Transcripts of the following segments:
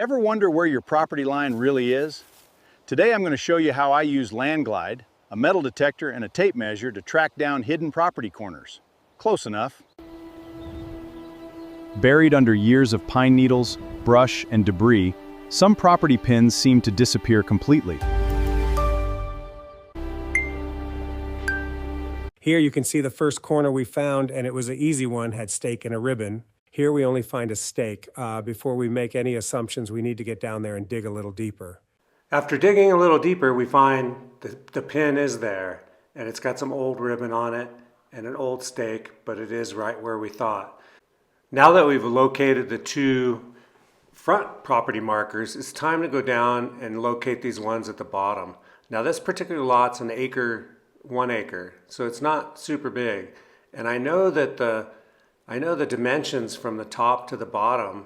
Ever wonder where your property line really is? Today I'm going to show you how I use Land Glide, a metal detector, and a tape measure to track down hidden property corners. Close enough. Buried under years of pine needles, brush, and debris, some property pins seem to disappear completely. Here you can see the first corner we found, and it was an easy one, had stake and a ribbon. Here we only find a stake. Before we make any assumptions, we need to get down there and dig a little deeper. After digging a little deeper, we find the pin is there, and it's got some old ribbon on it and an old stake, but it is right where we thought. Now that we've located the two front property markers, it's time to go down and locate these ones at the bottom. Now this particular lot's 1 acre, so it's not super big. And I know that the dimensions from the top to the bottom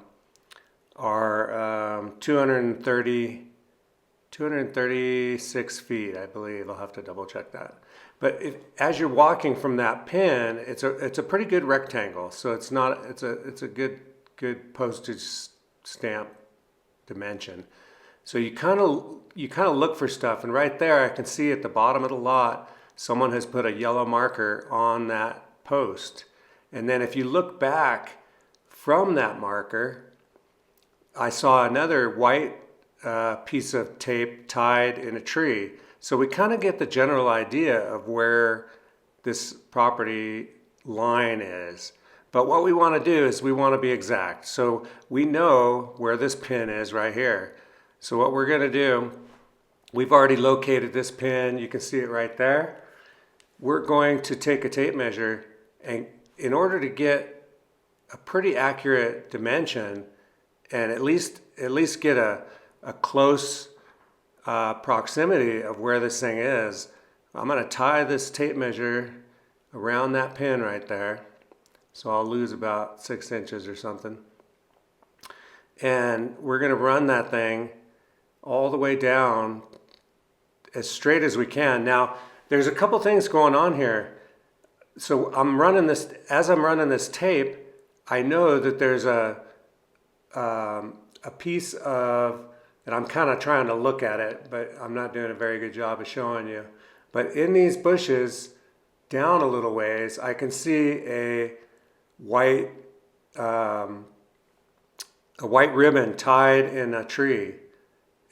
are 236 feet, I believe. I'll have to double check that. But as you're walking from that pin, it's a pretty good rectangle. So it's a good postage stamp dimension. So you kind of look for stuff, and right there I can see at the bottom of the lot someone has put a yellow marker on that post. And then if you look back from that marker, I saw another white piece of tape tied in a tree. So we kind of get the general idea of where this property line is. But what we want to do is we want to be exact. So we know where this pin is right here. So what we're going to do, we've already located this pin. You can see it right there. We're going to take a tape measure, and in order to get a pretty accurate dimension and at least get a close proximity of where this thing is, I'm going to tie this tape measure around that pin right there. So I'll lose about 6 inches or something. And we're going to run that thing all the way down as straight as we can. Now, there's a couple things going on here. So as I'm running this tape, I know that there's a piece of, and I'm kind of trying to look at it, but I'm not doing a very good job of showing you. But in these bushes, down a little ways, I can see a white ribbon tied in a tree.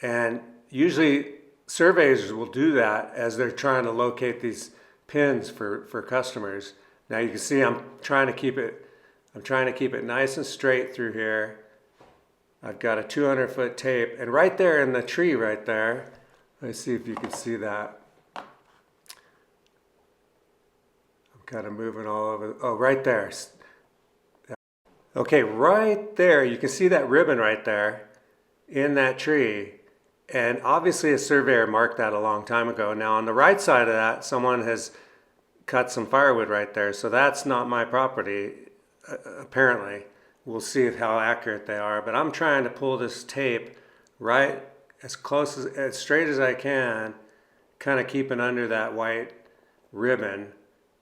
And usually surveyors will do that as they're trying to locate these pins for customers. Now you can see I'm trying to keep it nice and straight through here. I've got a 200-foot tape, and right there in the tree right there, let's see if you can see that. I'm kind of moving all over. Oh, right there. Okay, right there, you can see that ribbon right there in that tree. And obviously a surveyor marked that a long time ago. Now on the right side of that, someone has cut some firewood right there. So that's not my property, apparently. We'll see how accurate they are. But I'm trying to pull this tape right as straight as I can, kind of keeping under that white ribbon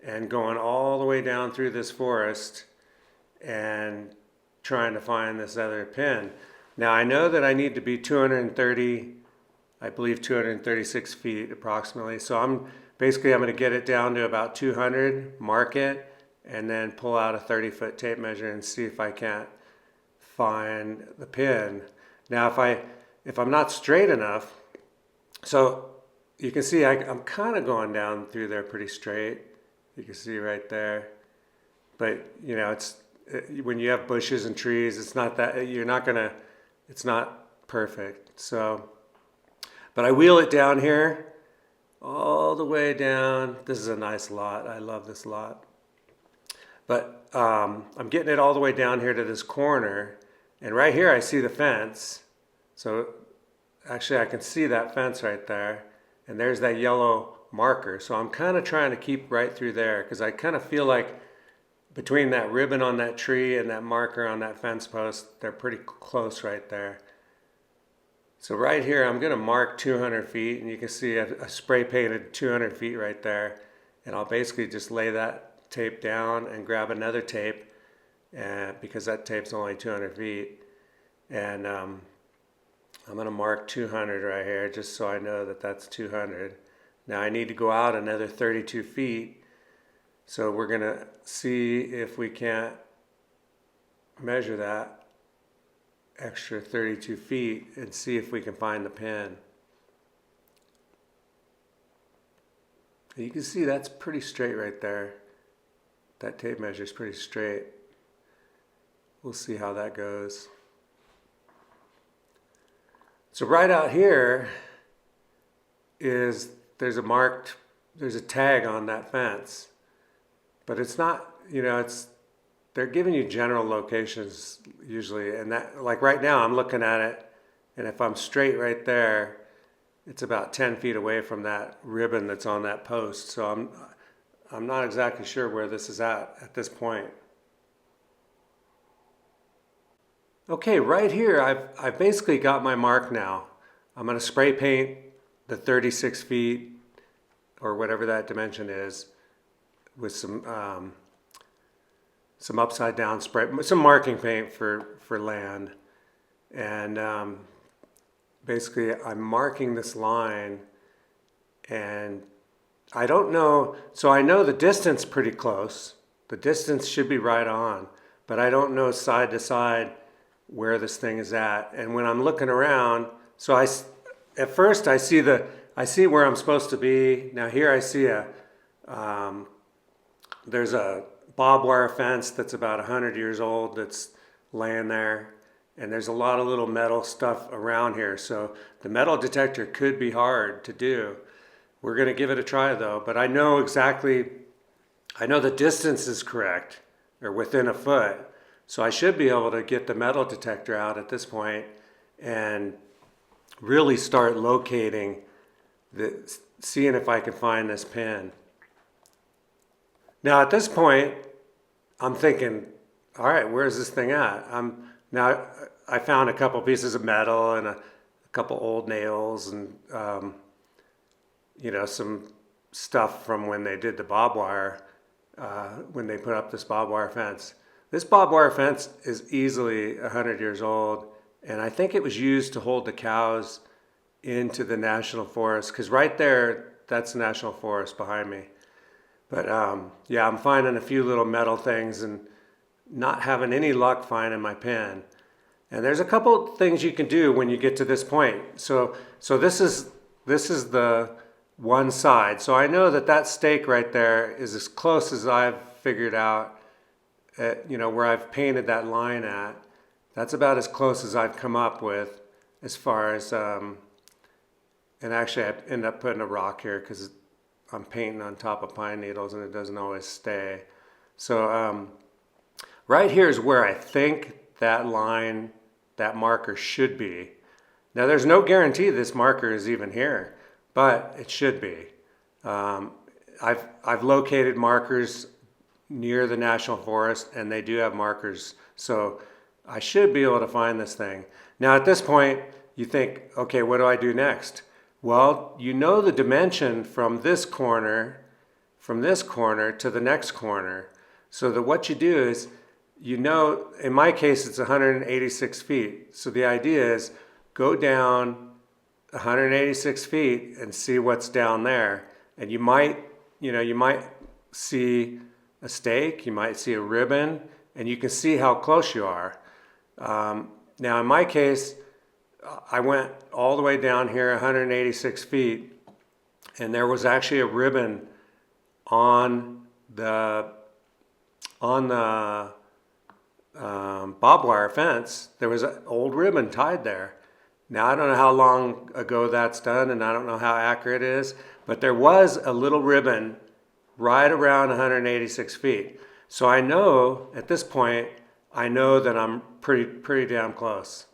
and going all the way down through this forest and trying to find this other pin. Now I know that I need to be 236 feet approximately. So I'm going to get it down to about 200, mark it, and then pull out a 30-foot tape measure and see if I can't find the pin. Now if I'm not straight enough, so you can see I'm kind of going down through there pretty straight. You can see right there. But you know, when you have bushes and trees, it's not perfect. So, but I wheel it down here, all the way down. This is a nice lot. I love this lot. But I'm getting it all the way down here to this corner. And right here I see the fence. So actually I can see that fence right there. And there's that yellow marker. So I'm kind of trying to keep right through there, because I kind of feel like between that ribbon on that tree and that marker on that fence post, they're pretty close right there. So right here, I'm going to mark 200 feet, and you can see a spray painted 200 feet right there. And I'll basically just lay that tape down and grab another tape, because that tape's only 200 feet. And I'm going to mark 200 right here just so I know that that's 200. Now I need to go out another 32 feet. So we're going to see if we can't measure that extra 32 feet and see if we can find the pin. You can see that's pretty straight right there. That tape measure is pretty straight. We'll see how that goes. So right out here is there's a tag on that fence, but it's not, they're giving you general locations usually, and that, like right now I'm looking at it, and if I'm straight right there, it's about 10 feet away from that ribbon that's on that post. So I'm not exactly sure where this is at this point. Okay, right here, I've basically got my mark now. I'm going to spray paint the 36 feet or whatever that dimension is with some upside down spray, some marking paint for land. And basically I'm marking this line, and I don't know, so I know the distance pretty close. The distance should be right on, but I don't know side to side where this thing is at. And when I'm looking around, so at first I see where I'm supposed to be. Now here I see there's a barbed wire fence that's about 100 years old that's laying there. And there's a lot of little metal stuff around here. So the metal detector could be hard to do. We're gonna give it a try though, but I know the distance is correct, or within a foot. So I should be able to get the metal detector out at this point and really start locating, seeing if I can find this pin. Now at this point, I'm thinking, all right, where's this thing at? Now I found a couple pieces of metal and a couple old nails and some stuff from when they did the barbed wire, when they put up this barbed wire fence. This barbed wire fence is easily 100 years old, and I think it was used to hold the cows into the national forest, because right there, that's the national forest behind me. But yeah, I'm finding a few little metal things and not having any luck finding my pin. And there's a couple things you can do when you get to this point. So this is the one side. So I know that stake right there is as close as I've figured out, where I've painted that line at. That's about as close as I've come up with as far as, and actually I end up putting a rock here because I'm painting on top of pine needles and it doesn't always stay. So right here is where I think that line, that marker should be. Now there's no guarantee this marker is even here, but it should be. I've located markers near the national forest, and they do have markers, so I should be able to find this thing. Now at this point, you think, okay, what do I do next? Well, you know the dimension from this corner to the next corner. So that what you do is, in my case, it's 186 feet. So the idea is go down 186 feet and see what's down there. And you might see a stake, you might see a ribbon, and you can see how close you are. Now in my case, I went all the way down here 186 feet, and there was actually a ribbon on the barbed wire fence. There was an old ribbon tied there. Now I don't know how long ago that's done, and I don't know how accurate it is, but there was a little ribbon right around 186 feet. So I know at this point, I know that I'm pretty damn close.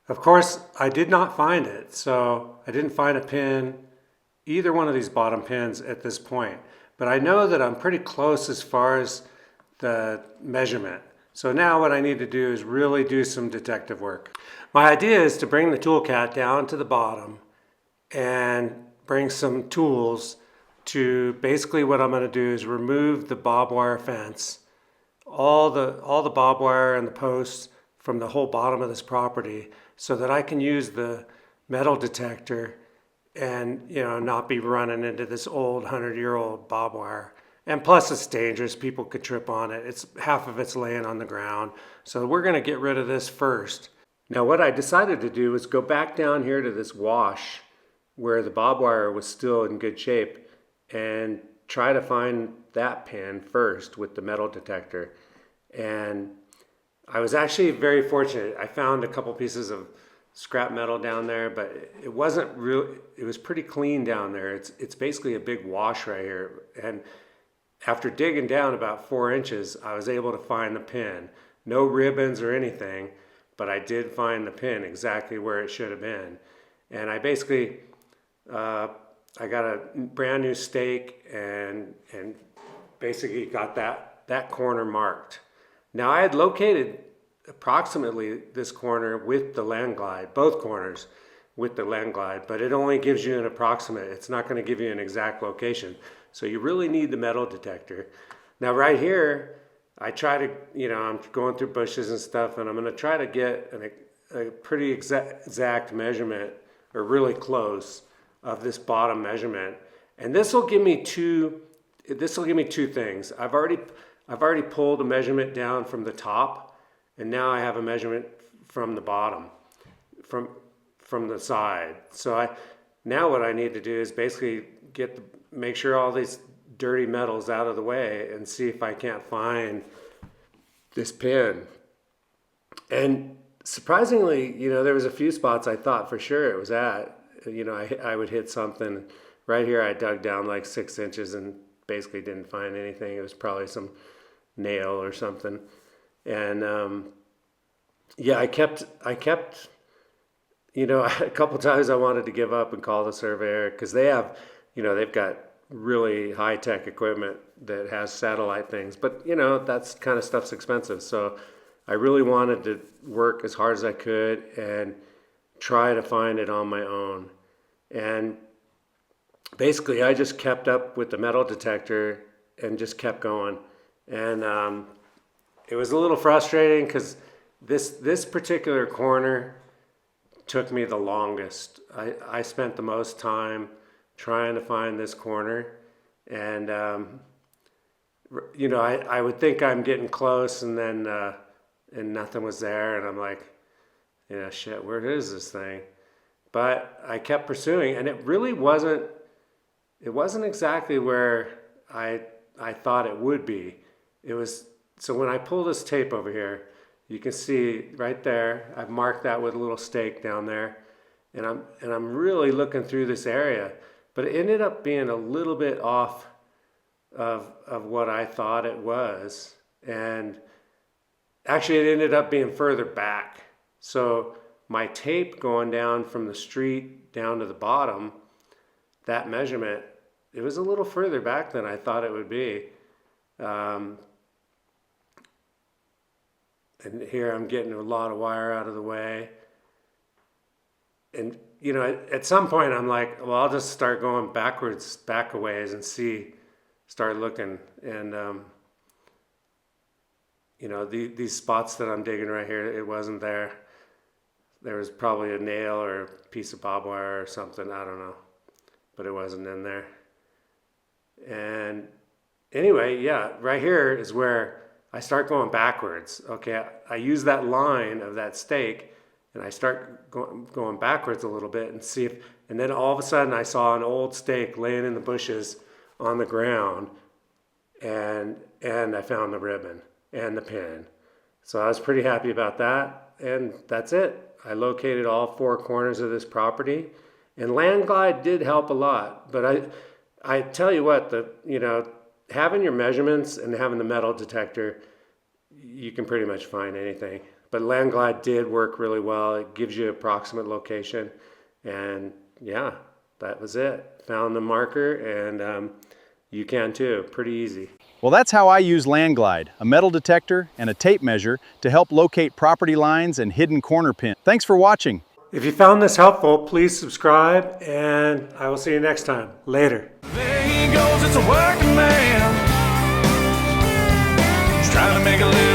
Of course, I did not find it. So I didn't find a pin, either one of these bottom pins at this point. But I know that I'm pretty close as far as the measurement. So now what I need to do is really do some detective work. My idea is to bring the toolcat down to the bottom and bring some tools to, basically what I'm going to do is remove the barbed wire fence, all the barbed wire and the posts from the whole bottom of this property, so that I can use the metal detector and, you know, not be running into this old 100-year-old barbed wire. And plus it's dangerous. People could trip on it. It's half of it's laying on the ground. So we're going to get rid of this first. Now what I decided to do was go back down here to this wash where the barbed wire was still in good shape and try to find that pin first with the metal detector. And I was actually very fortunate. I found a couple pieces of scrap metal down there, but it wasn't real. It was pretty clean down there. It's basically a big wash right here. And after digging down about 4 inches, I was able to find the pin. No ribbons or anything, but I did find the pin exactly where it should have been. And I basically, I got a brand new stake and basically got that corner marked. Now I had located approximately this corner with the land glide, both corners with the land glide, but it only gives you an approximate. It's not going to give you an exact location. So you really need the metal detector. Now right here, I try to, you know, I'm going through bushes and stuff, and I'm going to try to get a pretty exact measurement, or really close, of this bottom measurement. And this will give me two things. I've already pulled a measurement down from the top, and now I have a measurement from the bottom, from the side. So now what I need to do is basically make sure all these dirty metals out of the way and see if I can't find this pin. And surprisingly, you know, there was a few spots I thought for sure it was at. You know, I would hit something. Right here I dug down like 6 inches and basically didn't find anything. It was probably some nail or something. And yeah, I kept, you know, a couple times I wanted to give up and call the surveyor, because they have, you know, they've got really high-tech equipment that has satellite things, but you know, that's kind of stuff's expensive. So I really wanted to work as hard as I could and try to find it on my own. And basically I just kept up with the metal detector and just kept going. And it was a little frustrating because this particular corner took me the longest. I spent the most time trying to find this corner, and you know, I would think I'm getting close, and then and nothing was there, and I'm like, you know, shit, where is this thing? But I kept pursuing, and it really wasn't exactly where I thought it would be. It was, so when I pull this tape over here, you can see right there, I've marked that with a little stake down there, and I'm really looking through this area. But it ended up being a little bit off of what I thought it was. And actually it ended up being further back. So my tape going down from the street down to the bottom, that measurement, it was a little further back than I thought it would be. And here I'm getting a lot of wire out of the way. And you know, at some point I'm like, well, I'll just start going backwards, back a ways, and start looking. And you know, these spots that I'm digging right here, it wasn't there. There was probably a nail or a piece of barbed wire or something, I don't know, but it wasn't in there. And anyway, yeah, right here is where I start going backwards. Okay, I use that line of that stake, and I start going backwards a little bit and see if, and then all of a sudden I saw an old stake laying in the bushes on the ground, and I found the ribbon and the pin. So I was pretty happy about that, and that's it. I located all 4 corners of this property, and land glide did help a lot. But I tell you what, you know, having your measurements and having the metal detector, you can pretty much find anything. But land glide did work really well. It gives you approximate location, and yeah, that was it. Found the marker, and you can too. Pretty easy. Well, that's how I use land glide, a metal detector and a tape measure to help locate property lines and hidden corner pins. Thanks for watching. If you found this helpful, please subscribe, and I will see you next time. Later. There he goes, it's a working man. He's trying to make a living.